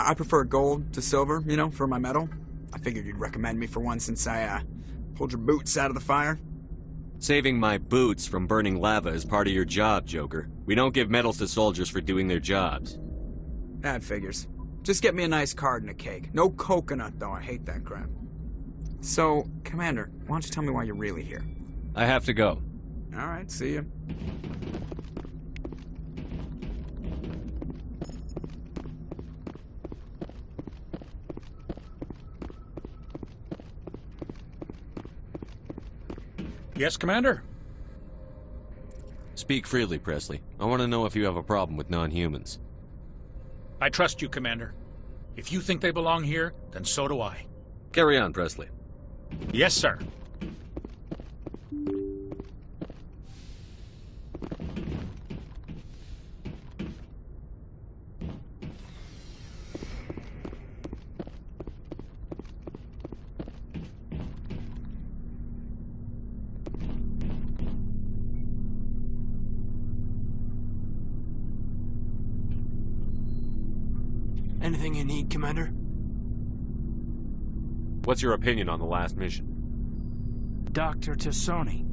I prefer gold to silver, you know, for my metal. I figured you'd recommend me for one since I, pulled your boots out of the fire. Saving my boots from burning lava is part of your job, Joker. We don't give medals to soldiers for doing their jobs. That figures. Just get me a nice card and a cake. No coconut, though. I hate that crap. So, Commander, why don't you tell me why you're really here? I have to go. All right, see ya. Yes, Commander? Speak freely, Presley. I want to know if you have a problem with non-humans. I trust you, Commander. If you think they belong here, then so do I. Carry on, Presley. Yes, sir. Anything you need, Commander? What's your opinion on the last mission? Dr. Tassoni.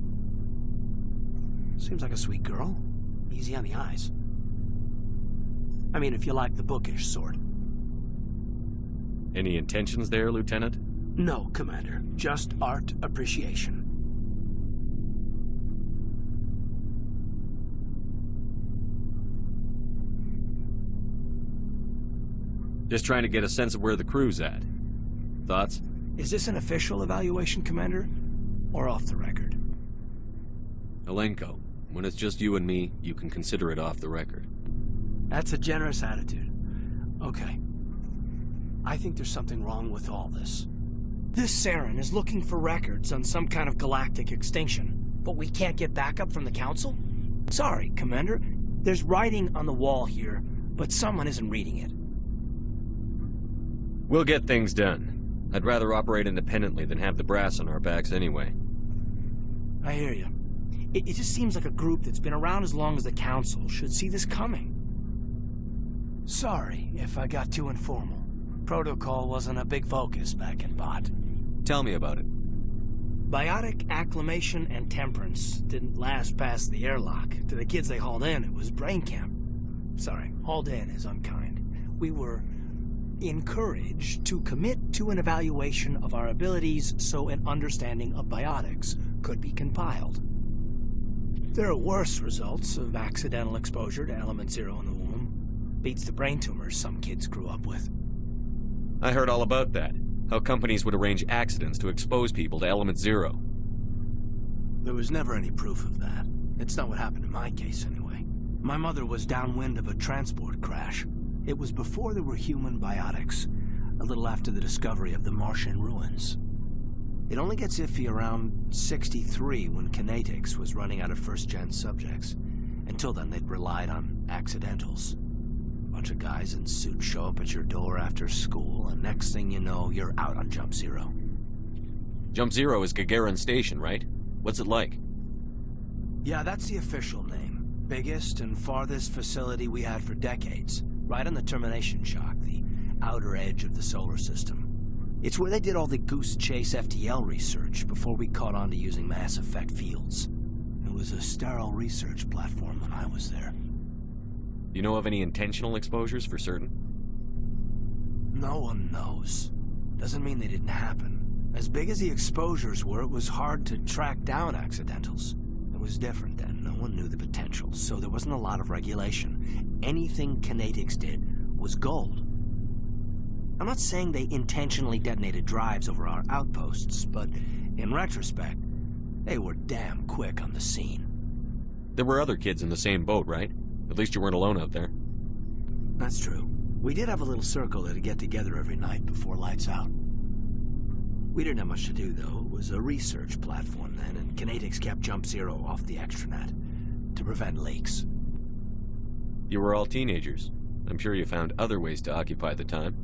Seems like a sweet girl. Easy on the eyes. I mean, if you like the bookish sort. Any intentions there, Lieutenant? No, Commander. Just art appreciation. Just trying to get a sense of where the crew's at. Thoughts? Is this an official evaluation, Commander? Or off the record? Alenko, when it's just you and me, you can consider it off the record. That's a generous attitude. Okay. I think there's something wrong with all this. This Saren is looking for records on some kind of galactic extinction, but we can't get backup from the Council? Sorry, Commander. There's writing on the wall here, but someone isn't reading it. We'll get things done. I'd rather operate independently than have the brass on our backs anyway. I hear you. It just seems like a group that's been around as long as the Council should see this coming. Sorry if I got too informal. Protocol wasn't a big focus back in Bot. Tell me about it. Biotic acclimation and temperance didn't last past the airlock. To the kids they hauled in, it was brain camp. Sorry, hauled in is unkind. We were encouraged to commit to an evaluation of our abilities so an understanding of biotics could be compiled. There are worse results of accidental exposure to element 0 in the womb. Beats the brain tumors some kids grew up with. I heard all about that. How companies would arrange accidents to expose people to element 0. There was never any proof of that. It's not what happened in my case, anyway. My mother was downwind of a transport crash. It was before there were human biotics, a little after the discovery of the Martian ruins. It only gets iffy around 63 when Kinetics was running out of first-gen subjects. Until then, they'd relied on accidentals. A bunch of guys in suits show up at your door after school, and next thing you know, you're out on Jump Zero. Jump Zero is Gagarin Station, right? What's it like? Yeah, that's the official name. Biggest and farthest facility we had for decades. Right on the termination shock, the outer edge of the solar system. It's where they did all the Goose Chase FTL research before we caught on to using mass effect fields. It was a sterile research platform when I was there. Do you know of any intentional exposures for certain? No one knows. Doesn't mean they didn't happen. As big as the exposures were, it was hard to track down accidentals. It was different then. No one knew the potential, so there wasn't a lot of regulation. Anything Kinetics did was gold. I'm not saying they intentionally detonated drives over our outposts, but in retrospect, they were damn quick on the scene. There were other kids in the same boat, right? At least you weren't alone out there. That's true. We did have a little circle that'd get together every night before lights out. We didn't have much to do, though. It was a research platform then, and Kinetics kept Jump Zero off the extranet to prevent leaks. You were all teenagers. I'm sure you found other ways to occupy the time.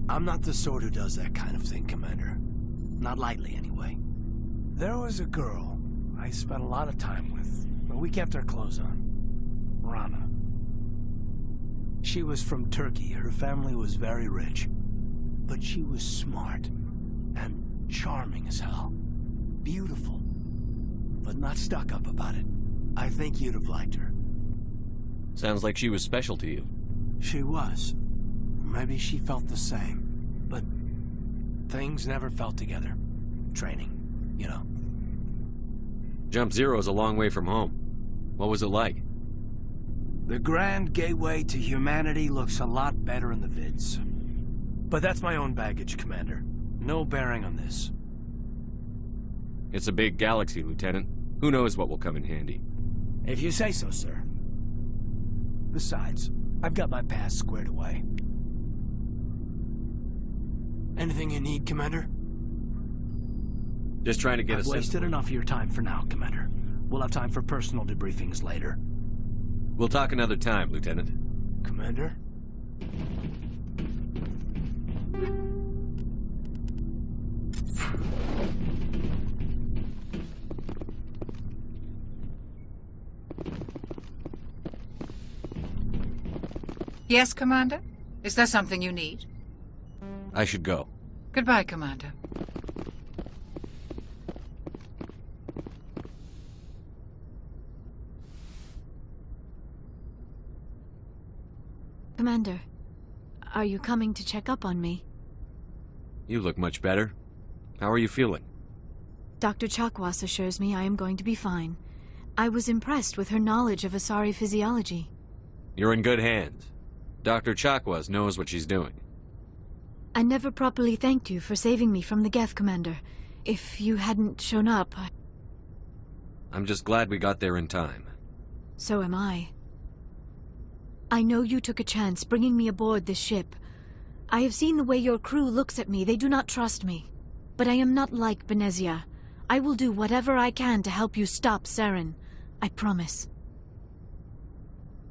I'm not the sort who does that kind of thing, Commander. Not lightly, anyway. There was a girl I spent a lot of time with, but we kept our clothes on. Rana. She was from Turkey. Her family was very rich. But she was smart and charming as hell. Beautiful. But not stuck up about it. I think you'd have liked her. Sounds like she was special to you. She was. Maybe she felt the same. But things never felt together. Training, you know. Jump Zero's a long way from home. What was it like? The grand gateway to humanity looks a lot better in the vids. But that's my own baggage, Commander. No bearing on this. It's a big galaxy, Lieutenant. Who knows what will come in handy? If you say so, sir. Besides, I've got my past squared away. Anything you need, Commander? Just trying to get I've wasted enough of your time for now, Commander. We'll have time for personal debriefings later. We'll talk another time, Lieutenant. Commander? Yes, Commander? Is there something you need? I should go. Goodbye, Commander. Commander, are you coming to check up on me? You look much better. How are you feeling? Dr. Chakwas assures me I am going to be fine. I was impressed with her knowledge of Asari physiology. You're in good hands. Dr. Chakwas knows what she's doing. I never properly thanked you for saving me from the Geth, Commander. If you hadn't shown up, I'm just glad we got there in time. So am I. I know you took a chance bringing me aboard this ship. I have seen the way your crew looks at me. They do not trust me. But I am not like Benezia. I will do whatever I can to help you stop Saren. I promise.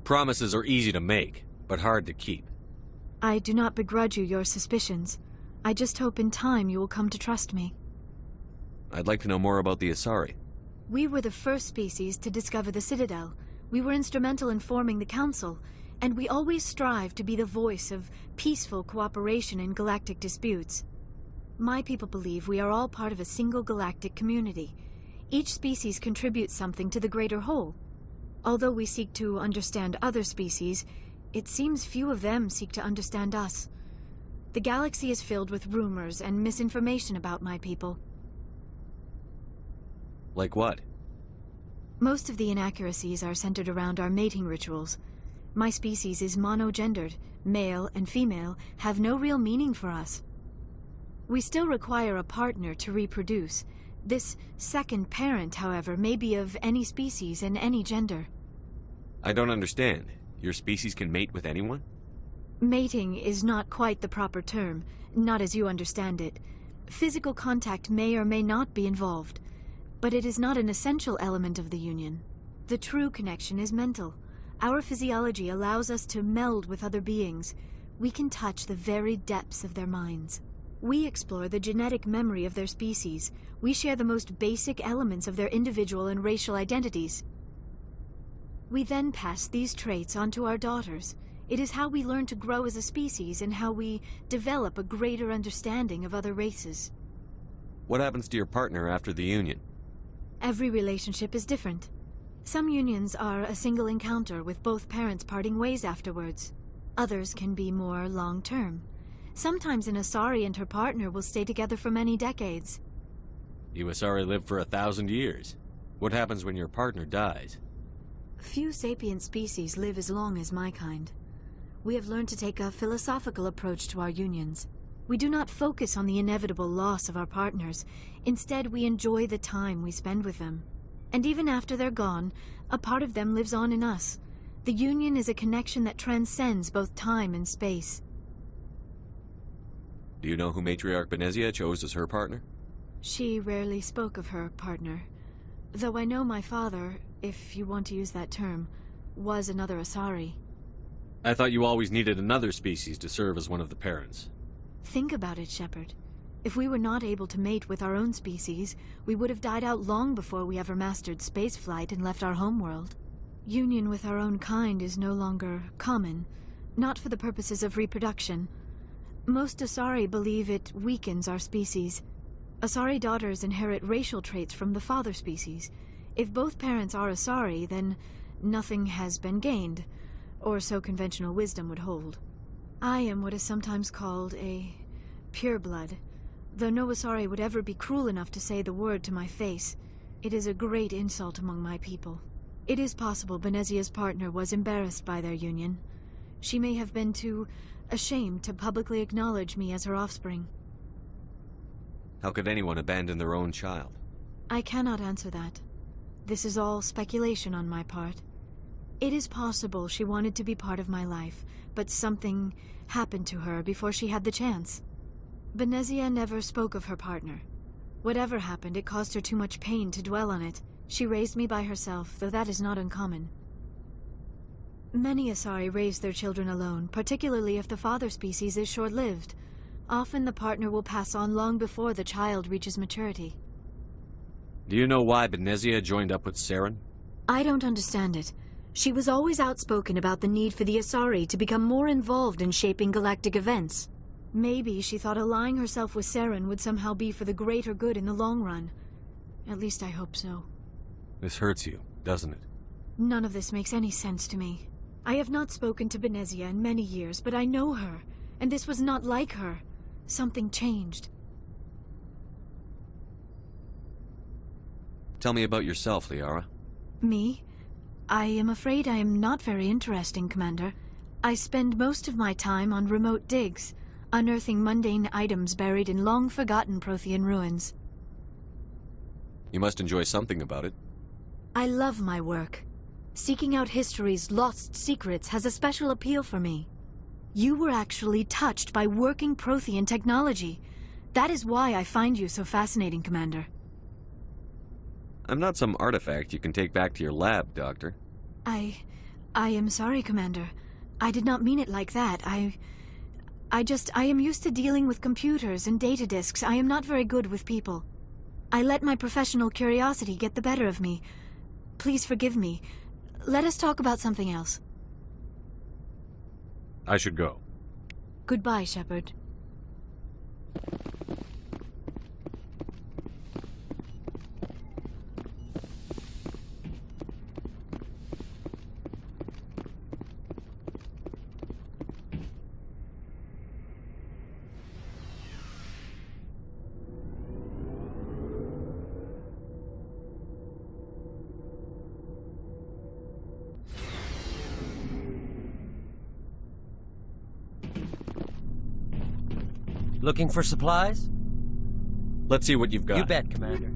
Promises are easy to make, but hard to keep. I do not begrudge you your suspicions. I just hope in time you will come to trust me. I'd like to know more about the Asari. We were the first species to discover the Citadel. We were instrumental in forming the Council, and we always strive to be the voice of peaceful cooperation in galactic disputes. My people believe we are all part of a single galactic community. Each species contributes something to the greater whole. Although we seek to understand other species, it seems few of them seek to understand us. The galaxy is filled with rumors and misinformation about my people. Like what? Most of the inaccuracies are centered around our mating rituals. My species is monogendered. Male and female have no real meaning for us. We still require a partner to reproduce. This second parent, however, may be of any species and any gender. I don't understand. Your species can mate with anyone? Mating is not quite the proper term, not as you understand it. Physical contact may or may not be involved, but it is not an essential element of the union. The true connection is mental. Our physiology allows us to meld with other beings. We can touch the very depths of their minds. We explore the genetic memory of their species. We share the most basic elements of their individual and racial identities. We then pass these traits on to our daughters. It is how we learn to grow as a species and how we develop a greater understanding of other races. What happens to your partner after the union? Every relationship is different. Some unions are a single encounter with both parents parting ways afterwards. Others can be more long-term. Sometimes an Asari and her partner will stay together for many decades. You Asari live for 1,000 years. What happens when your partner dies? Few sapient species live as long as my kind. We have learned to take a philosophical approach to our unions. We do not focus on the inevitable loss of our partners. Instead, we enjoy the time we spend with them. And even after they're gone, a part of them lives on in us. The union is a connection that transcends both time and space. Do you know who Matriarch Benezia chose as her partner? She rarely spoke of her partner. Though I know my father, if you want to use that term, was another Asari. I thought you always needed another species to serve as one of the parents. Think about it, Shepard. If we were not able to mate with our own species, we would have died out long before we ever mastered spaceflight and left our homeworld. Union with our own kind is no longer common, not for the purposes of reproduction. Most Asari believe it weakens our species. Asari daughters inherit racial traits from the father species. If both parents are Asari, then nothing has been gained, or so conventional wisdom would hold. I am what is sometimes called a pureblood, though no Asari would ever be cruel enough to say the word to my face. It is a great insult among my people. It is possible Benezia's partner was embarrassed by their union. She may have been too ashamed to publicly acknowledge me as her offspring. How could anyone abandon their own child? I cannot answer that. This is all speculation on my part. It is possible she wanted to be part of my life, but something happened to her before she had the chance. Benezia never spoke of her partner. Whatever happened, it caused her too much pain to dwell on it. She raised me by herself, though that is not uncommon. Many Asari raise their children alone, particularly if the father species is short-lived. Often the partner will pass on long before the child reaches maturity. Do you know why Benezia joined up with Saren? I don't understand it. She was always outspoken about the need for the Asari to become more involved in shaping galactic events. Maybe she thought allying herself with Saren would somehow be for the greater good in the long run. At least I hope so. This hurts you, doesn't it? None of this makes any sense to me. I have not spoken to Benezia in many years, but I know her, and this was not like her. Something changed. Tell me about yourself, Liara. Me? I am afraid I am not very interesting, Commander. I spend most of my time on remote digs, unearthing mundane items buried in long-forgotten Prothean ruins. You must enjoy something about it. I love my work. Seeking out history's lost secrets has a special appeal for me. You were actually touched by working Prothean technology. That is why I find you so fascinating, Commander. I'm not some artifact you can take back to your lab, Doctor. I am sorry, Commander. I did not mean it like that. I am used to dealing with computers and data disks. I am not very good with people. I let my professional curiosity get the better of me. Please forgive me. Let us talk about something else. I should go. Goodbye, Shepard. Looking for supplies? Let's see what you've got. You bet, Commander.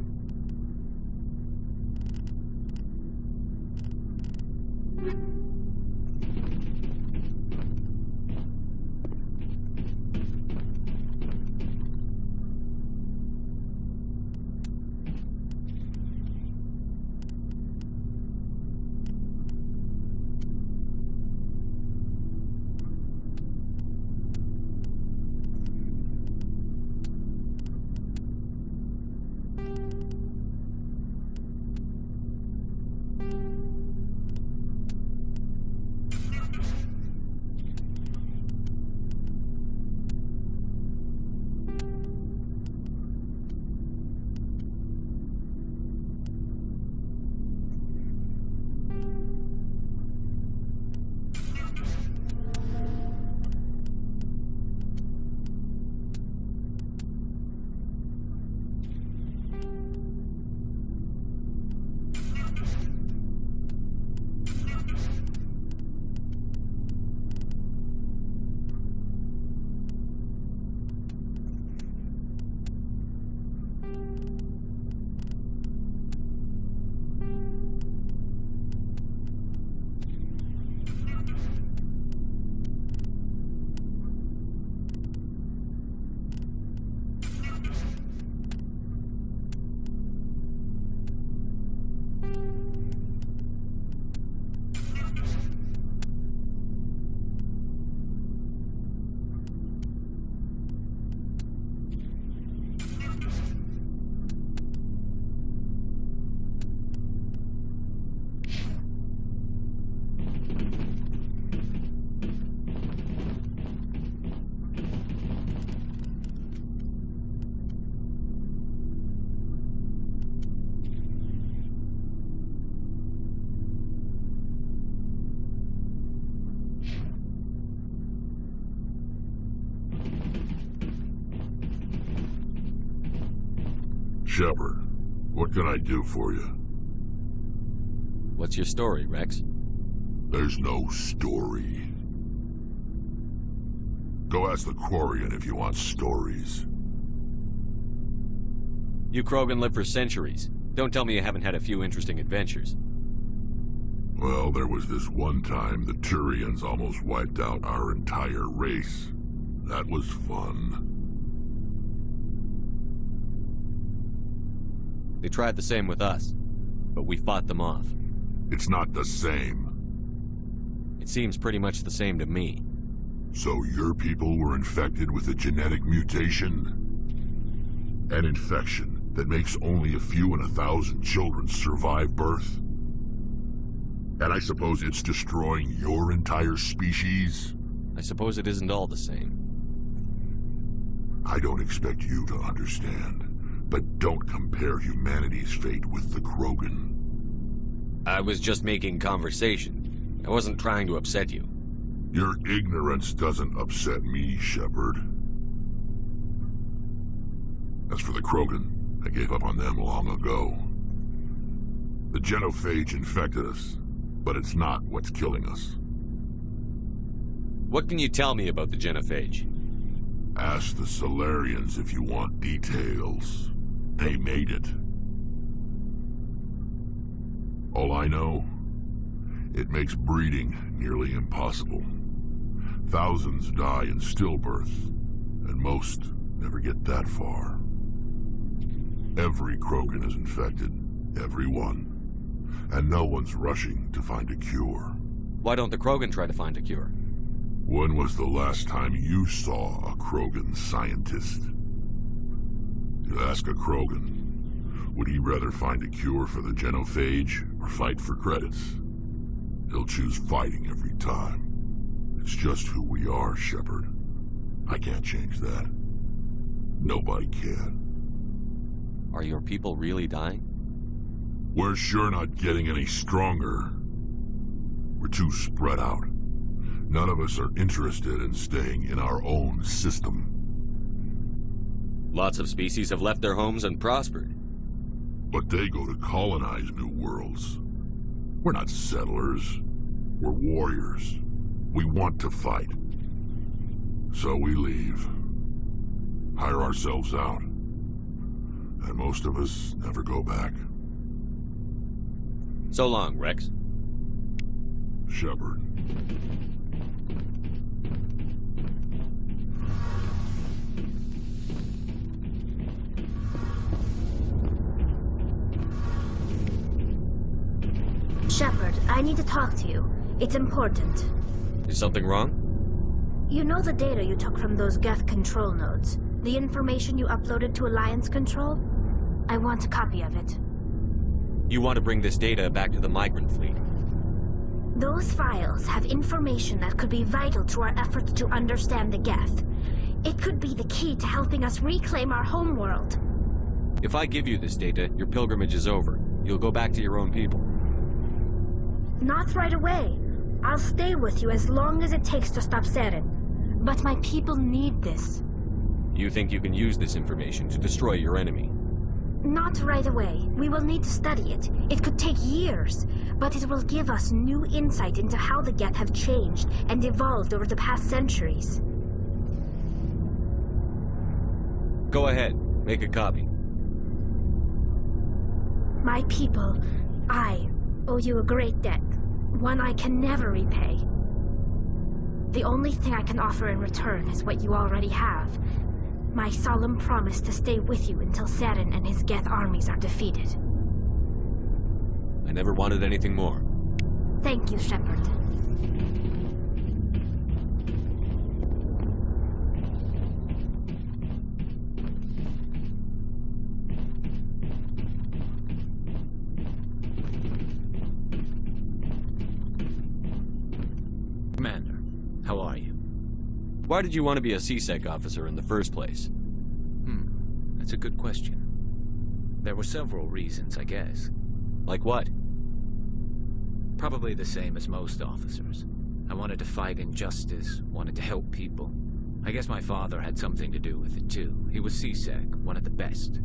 Shepard, what can I do for you? What's your story, Wrex? There's no story. Go ask the Quarian if you want stories. You Krogan live for centuries. Don't tell me you haven't had a few interesting adventures. Well, there was this one time the Turians almost wiped out our entire race. That was fun. They tried the same with us, but we fought them off. It's not the same. It seems pretty much the same to me. So your people were infected with a genetic mutation? An infection that makes only a few in 1,000 children survive birth? And I suppose it's destroying your entire species? I suppose it isn't all the same. I don't expect you to understand, but don't compare humanity's fate with the Krogan. I was just making conversation. I wasn't trying to upset you. Your ignorance doesn't upset me, Shepard. As for the Krogan, I gave up on them long ago. The genophage infected us, but it's not what's killing us. What can you tell me about the genophage? Ask the Solarians if you want details. They made it. All I know, it makes breeding nearly impossible. Thousands die in stillbirth, and most never get that far. Every Krogan is infected, every one. And no one's rushing to find a cure. Why don't the Krogan try to find a cure? When was the last time you saw a Krogan scientist? You ask a Krogan, would he rather find a cure for the genophage or fight for credits? He'll choose fighting every time. It's just who we are, Shepard. I can't change that. Nobody can. Are your people really dying? We're sure not getting any stronger. We're too spread out. None of us are interested in staying in our own system. Lots of species have left their homes and prospered. But they go to colonize new worlds. We're not settlers. We're warriors. We want to fight. So we leave. Hire ourselves out. And most of us never go back. So long, Wrex. Shepard. Shepard, I need to talk to you. It's important. Is something wrong? You know the data you took from those Geth control nodes? The information you uploaded to Alliance Control? I want a copy of it. You want to bring this data back to the migrant fleet? Those files have information that could be vital to our efforts to understand the Geth. It could be the key to helping us reclaim our homeworld. If I give you this data, your pilgrimage is over. You'll go back to your own people. Not right away. I'll stay with you as long as it takes to stop Saren. But my people need this. You think you can use this information to destroy your enemy? Not right away. We will need to study it. It could take years, but it will give us new insight into how the Geth have changed and evolved over the past centuries. Go ahead. Make a copy. My people, I owe you a great debt. One I can never repay. The only thing I can offer in return is what you already have. My solemn promise to stay with you until Saren and his Geth armies are defeated. I never wanted anything more. Thank you, Shepard. Commander, how are you? Why did you want to be a CSEC officer in the first place? That's a good question. There were several reasons, I guess. Like what? Probably the same as most officers. I wanted to fight injustice, wanted to help people. I guess my father had something to do with it too. He was CSEC, one of the best.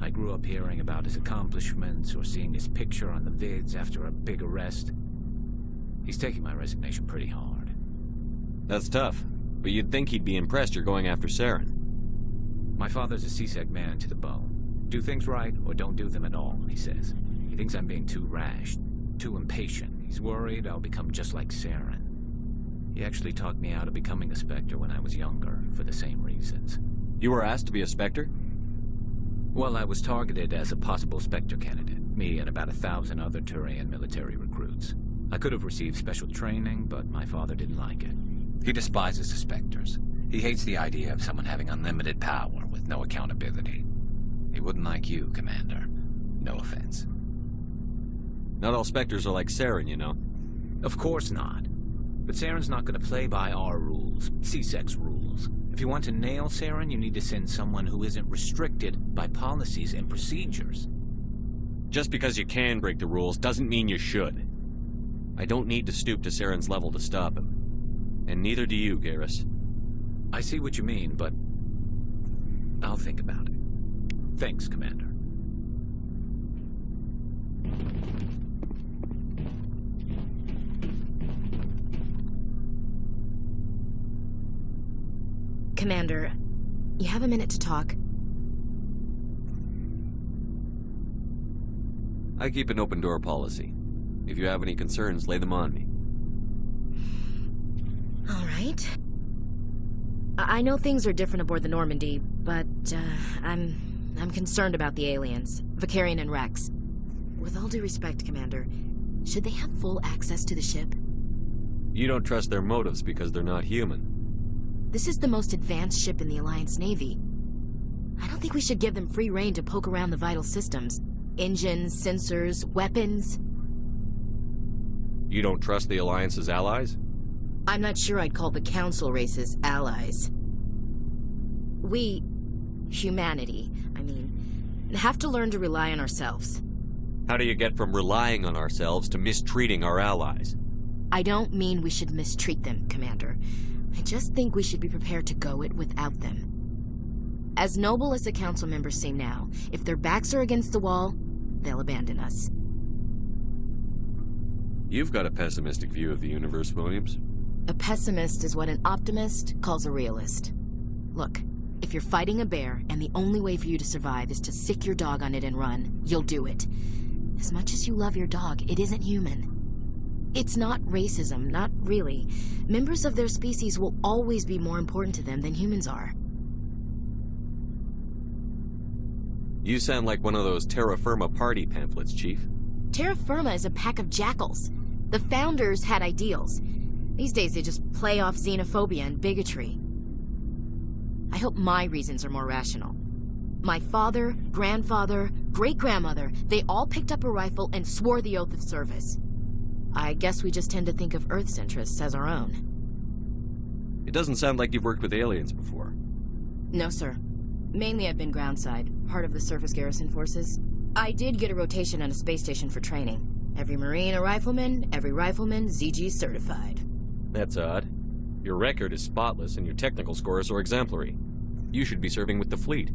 I grew up hearing about his accomplishments or seeing his picture on the vids after a big arrest. He's taking my resignation pretty hard. That's tough, but you'd think he'd be impressed you're going after Saren. My father's a CSEC man to the bone. Do things right or don't do them at all, he says. He thinks I'm being too rash, too impatient. He's worried I'll become just like Saren. He actually talked me out of becoming a Spectre when I was younger, for the same reasons. You were asked to be a Spectre? Well, I was targeted as a possible Spectre candidate, me and about 1,000 other Turian military recruits. I could have received special training, but my father didn't like it. He despises the Spectres. He hates the idea of someone having unlimited power with no accountability. He wouldn't like you, Commander. No offense. Not all Spectres are like Saren, you know. Of course not. But Saren's not going to play by our rules, CSEC's rules. If you want to nail Saren, you need to send someone who isn't restricted by policies and procedures. Just because you can break the rules doesn't mean you should. I don't need to stoop to Saren's level to stop him. And neither do you, Garrus. I see what you mean, but I'll think about it. Thanks, Commander. Commander, you have a minute to talk? I keep an open door policy. If you have any concerns, lay them on me. All right. I know things are different aboard the Normandy, but I'm concerned about the aliens, Vicarian and Wrex. With all due respect, Commander, should they have full access to the ship? You don't trust their motives because they're not human. This is the most advanced ship in the Alliance Navy. I don't think we should give them free rein to poke around the vital systems. Engines, sensors, weapons. You don't trust the Alliance's allies? I'm not sure I'd call the Council races allies. We, humanity, have to learn to rely on ourselves. How do you get from relying on ourselves to mistreating our allies? I don't mean we should mistreat them, Commander. I just think we should be prepared to go it without them. As noble as the Council members seem now, if their backs are against the wall, they'll abandon us. You've got a pessimistic view of the universe, Williams. A pessimist is what an optimist calls a realist. Look, if you're fighting a bear and the only way for you to survive is to sick your dog on it and run, you'll do it. As much as you love your dog, it isn't human. It's not racism, not really. Members of their species will always be more important to them than humans are. You sound like one of those Terra Firma party pamphlets, Chief. Terra Firma is a pack of jackals. The founders had ideals. These days they just play off xenophobia and bigotry. I hope my reasons are more rational. My father, grandfather, great-grandmother, they all picked up a rifle and swore the oath of service. I guess we just tend to think of Earth's interests as our own. It doesn't sound like you've worked with aliens before. No, sir. Mainly I've been groundside, part of the surface garrison forces. I did get a rotation on a space station for training. Every Marine a rifleman, every rifleman ZG certified. That's odd. Your record is spotless and your technical scores are exemplary. You should be serving with the fleet.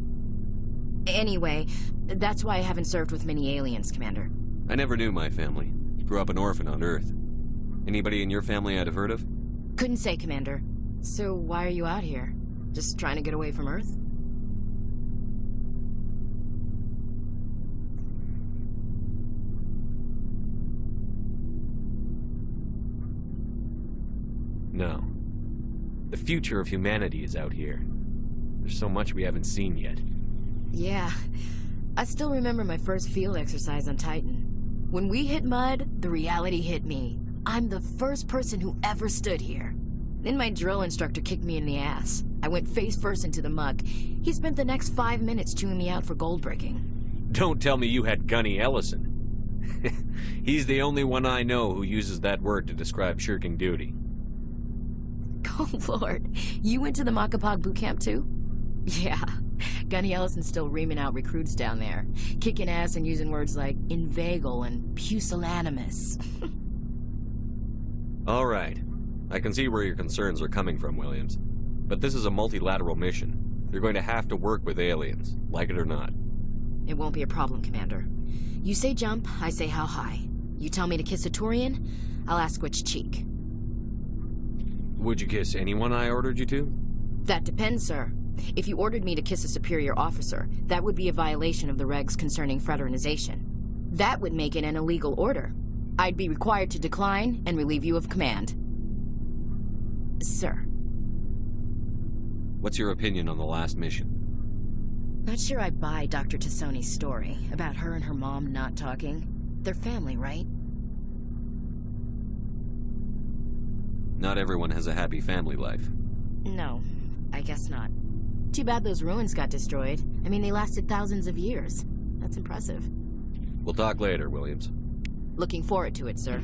Anyway, that's why I haven't served with many aliens, Commander. I never knew my family. Grew up an orphan on Earth. Anybody in your family I'd have heard of? Couldn't say, Commander. So why are you out here? Just trying to get away from Earth? No. The future of humanity is out here. There's so much we haven't seen yet. Yeah. I still remember my first field exercise on Titan. When we hit mud, the reality hit me. I'm the first person who ever stood here. Then my drill instructor kicked me in the ass. I went face first into the muck. He spent the next 5 minutes chewing me out for gold breaking. Don't tell me you had Gunny Ellison. He's the only one I know who uses that word to describe shirking duty. Oh, Lord. You went to the Makapog boot camp, too? Yeah. Gunny Ellison's still reaming out recruits down there. Kicking ass and using words like inveigle and pusillanimous. All right. I can see where your concerns are coming from, Williams. But this is a multilateral mission. You're going to have to work with aliens, like it or not. It won't be a problem, Commander. You say jump, I say how high. You tell me to kiss a Turian, I'll ask which cheek. Would you kiss anyone I ordered you to? That depends, sir. If you ordered me to kiss a superior officer, that would be a violation of the regs concerning Fraternisation. That would make it an illegal order. I'd be required to decline and relieve you of command. Sir. What's your opinion on the last mission? Not sure I buy Dr. Tassoni's story about her and her mom not talking. They're family, right? Not everyone has a happy family life. No, I guess not. Too bad those ruins got destroyed. I mean, they lasted thousands of years. That's impressive. We'll talk later, Williams. Looking forward to it, sir.